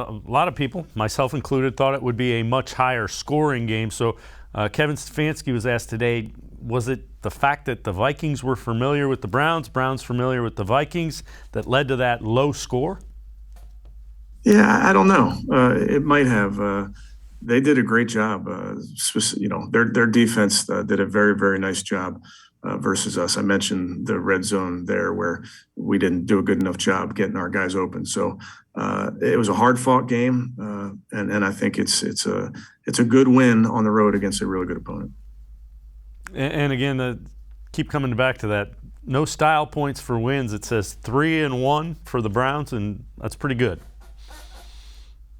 A lot of people, myself included, thought it would be a much higher scoring game. So Kevin Stefanski was asked today, was it the fact that the Vikings were familiar with the Browns familiar with the Vikings, that led to that low score? Yeah, I don't know. It might have. They did a great job. Their defense did a very, very nice job versus us. I mentioned the red zone there where we didn't do a good enough job getting our guys open. So it was a hard-fought game, and I think it's a good win on the road against a really good opponent. And again, keep coming back to that. No style points for wins. It says 3-1 for the Browns, and that's pretty good.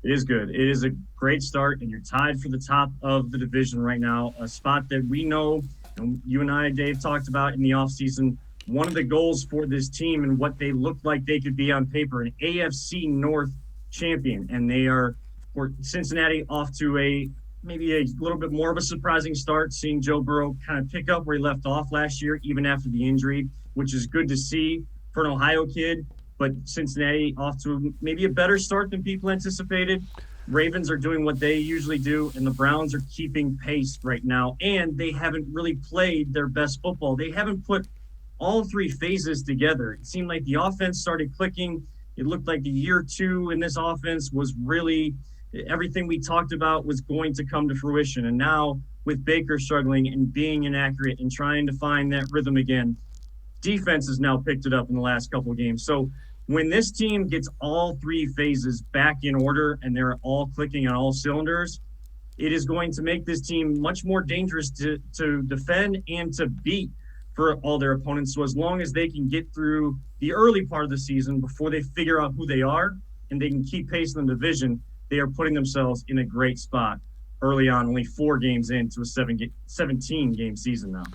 It is good. It is a great start, and you're tied for the top of the division right now, a spot that we know, and you and I, Dave, talked about in the offseason. One of the goals for this team and what they look like they could be on paper, an AFC North champion, and they are, for Cincinnati, off to maybe a little bit more of a surprising start, seeing Joe Burrow kind of pick up where he left off last year, even after the injury, which is good to see for an Ohio kid. But Cincinnati off to maybe a better start than people anticipated. Ravens are doing what they usually do, and the Browns are keeping pace right now. And they haven't really played their best football. They haven't put all three phases together. It seemed like the offense started clicking. It looked like the year two in this offense was really everything we talked about was going to come to fruition. And now with Baker struggling and being inaccurate and trying to find that rhythm again, defense has now picked it up in the last couple of games. So when this team gets all three phases back in order and they're all clicking on all cylinders, it is going to make this team much more dangerous to defend and to beat for all their opponents. So as long as they can get through the early part of the season before they figure out who they are and they can keep pace in the division, they are putting themselves in a great spot early on, only 4 games into a 17-game season now.